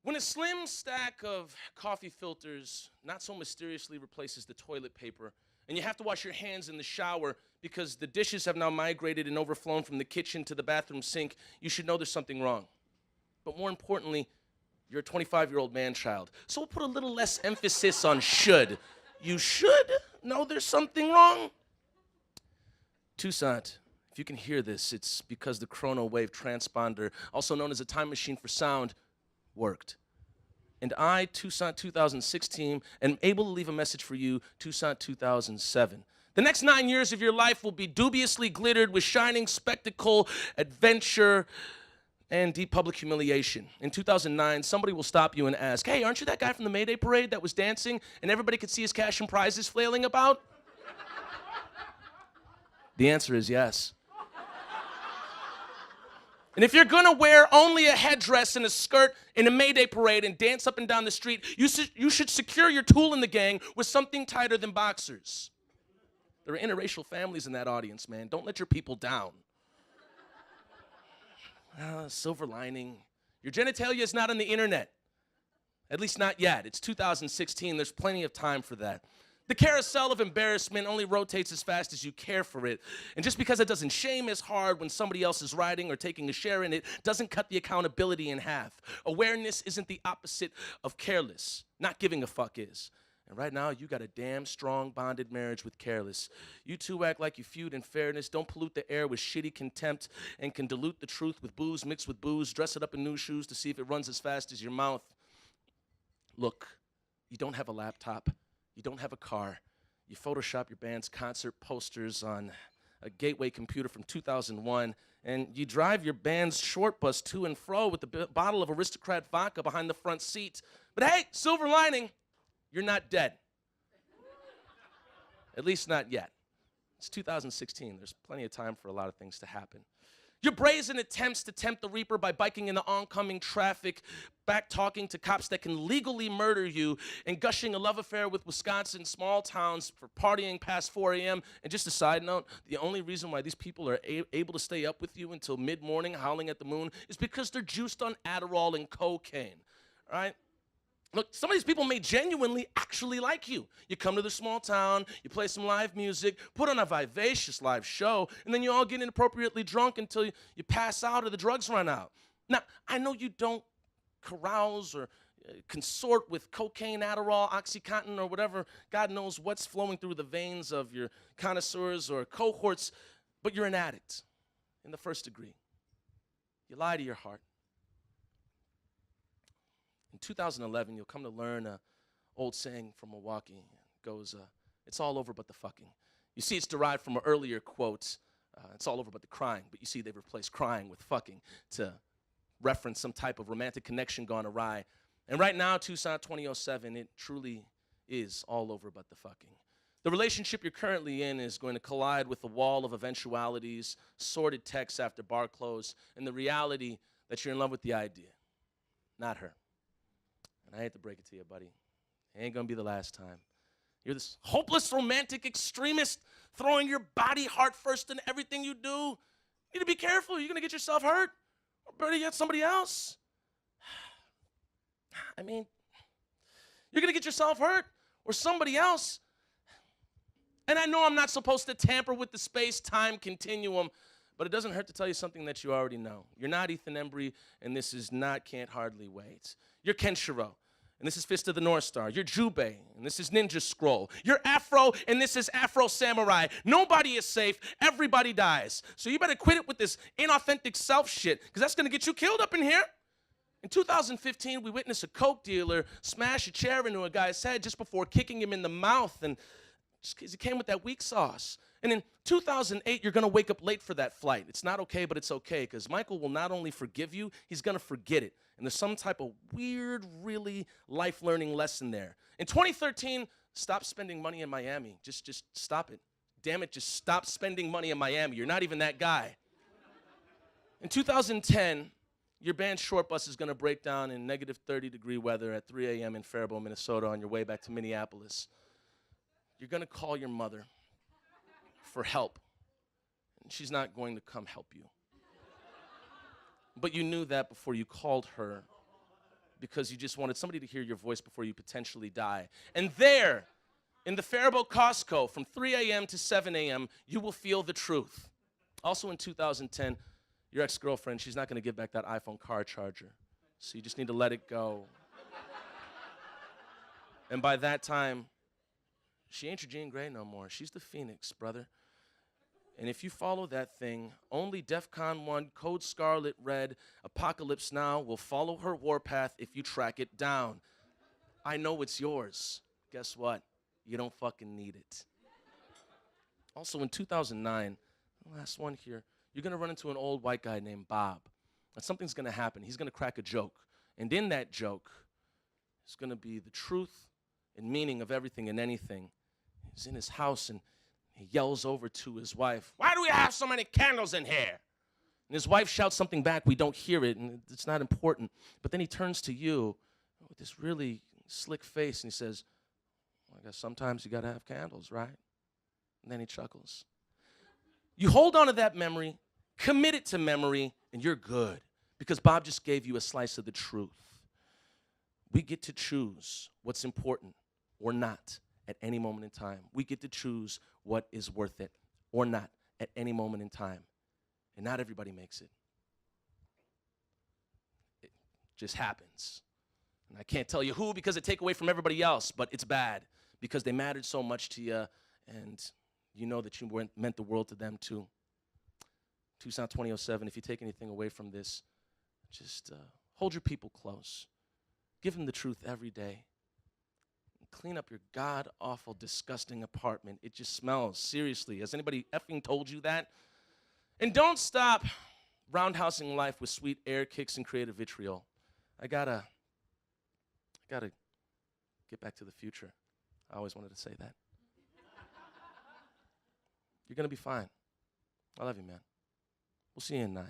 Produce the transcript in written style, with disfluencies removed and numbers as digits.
When a slim stack of coffee filters not so mysteriously replaces the toilet paper, and you have to wash your hands in the shower because the dishes have now migrated and overflown from the kitchen to the bathroom sink, you should know there's something wrong. But more importantly, you're a 25-year-old man-child. So we'll put a little less emphasis on should. You should know there's something wrong. Toussaint, if you can hear this, it's because the chrono wave transponder, also known as a time machine for sound, worked. And I, Toussaint 2016, am able to leave a message for you, Toussaint 2007. The next 9 years of your life will be dubiously glittered with shining spectacle, adventure, and deep public humiliation. In 2009, somebody will stop you and ask, hey, aren't you that guy from the Mayday Parade that was dancing and everybody could see his cash and prizes flailing about? The answer is yes. And if you're gonna wear only a headdress and a skirt in a Mayday Parade and dance up and down the street, you should secure your tool in the gang with something tighter than boxers. There are interracial families in that audience, man. Don't let your people down. Silver lining. Your genitalia is not on the internet. At least not yet. It's 2016. There's plenty of time for that. The carousel of embarrassment only rotates as fast as you care for it. And just because it doesn't shame as hard when somebody else is riding or taking a share in it, doesn't cut the accountability in half. Awareness isn't the opposite of careless. Not giving a fuck is. And right now, you got a damn strong bonded marriage with careless. You two act like you feud in fairness, don't pollute the air with shitty contempt, and can dilute the truth with booze mixed with booze, dress it up in new shoes to see if it runs as fast as your mouth. Look, you don't have a laptop. You don't have a car. You Photoshop your band's concert posters on a gateway computer from 2001, and you drive your band's short bus to and fro with a bottle of Aristocrat vodka behind the front seat. But hey, silver lining, you're not dead. At least not yet. It's 2016. There's plenty of time for a lot of things to happen. Your brazen attempts to tempt the reaper by biking into oncoming traffic, back-talking to cops that can legally murder you, and gushing a love affair with Wisconsin small towns for partying past 4 a.m. And just a side note, the only reason why these people are able to stay up with you until mid-morning howling at the moon is because they're juiced on Adderall and cocaine, all right? Look, some of these people may genuinely actually like you. You come to the small town, you play some live music, put on a vivacious live show, and then you all get inappropriately drunk until you pass out or the drugs run out. Now, I know you don't carouse or consort with cocaine, Adderall, OxyContin, or whatever, God knows what's flowing through the veins of your connoisseurs or cohorts, but you're an addict in the first degree. You lie to your heart. In 2011, you'll come to learn an old saying from Milwaukee. It goes, it's all over but the fucking. You see, it's derived from an earlier quote, it's all over but the crying. But you see, they've replaced crying with fucking to reference some type of romantic connection gone awry. And right now, Toussaint 2007, it truly is all over but the fucking. The relationship you're currently in is going to collide with a wall of eventualities, sordid texts after bar close, and the reality that you're in love with the idea, not her. And I hate to break it to you, buddy. It ain't gonna be the last time. You're this hopeless romantic extremist throwing your body heart first in everything you do. You need to be careful. You're gonna get yourself hurt. Or better yet, somebody else. I mean, you're gonna get yourself hurt or somebody else. And I know I'm not supposed to tamper with the space-time continuum, but it doesn't hurt to tell you something that you already know. You're not Ethan Embry, and this is not Can't Hardly Wait. You're Kenshiro, and this is Fist of the North Star. You're Jubei, and this is Ninja Scroll. You're Afro, and this is Afro Samurai. Nobody is safe. Everybody dies. So you better quit it with this inauthentic self shit, because that's going to get you killed up in here. In 2015, we witnessed a coke dealer smash a chair into a guy's head just before kicking him in the mouth, and just because he came with that weak sauce. And in 2008, you're going to wake up late for that flight. It's not okay, but it's okay, because Michael will not only forgive you, he's going to forget it. And there's some type of weird, really life-learning lesson there. In 2013, stop spending money in Miami. Just stop it. Damn it, just stop spending money in Miami. You're not even that guy. In 2010, your band's short bus is going to break down in negative 30-degree weather at 3 a.m. in Faribault, Minnesota on your way back to Minneapolis. You're going to call your mother for help, and she's not going to come help you. But you knew that before you called her, because you just wanted somebody to hear your voice before you potentially die. And there, in the Faribault Costco, from 3 a.m. to 7 a.m., you will feel the truth. Also in 2010, your ex-girlfriend, she's not going to give back that iPhone car charger. So you just need to let it go. And by that time, she ain't your Jean Grey no more. She's the Phoenix, brother. And if you follow that thing, only DEFCON 1, Code Scarlet Red, Apocalypse Now will follow her warpath if you track it down. I know it's yours. Guess what? You don't fucking need it. Also in 2009, the last one here, you're going to run into an old white guy named Bob. And something's going to happen. He's going to crack a joke. And in that joke is going to be the truth and meaning of everything and anything. He's in his house and he yells over to his wife, "Why do we have so many candles in here?" And his wife shouts something back. We don't hear it, and it's not important. But then he turns to you with this really slick face, and he says, "Well, I guess sometimes you got to have candles, right?" And then he chuckles. You hold on to that memory, commit it to memory, and you're good. Because Bob just gave you a slice of the truth. We get to choose what's important or not at any moment in time. We get to choose what is worth it or not at any moment in time. And not everybody makes it. It just happens. And I can't tell you who because it take away from everybody else, but it's bad because they mattered so much to you and you know that you meant the world to them too. Toussaint 2007, if you take anything away from this, just hold your people close. Give them the truth every day. Clean up your god-awful, disgusting apartment. It just smells. Seriously. Has anybody effing told you that? And don't stop roundhousing life with sweet air kicks and creative vitriol. I gotta get back to the future. I always wanted to say that. You're gonna be fine. I love you, man. We'll see you in 9.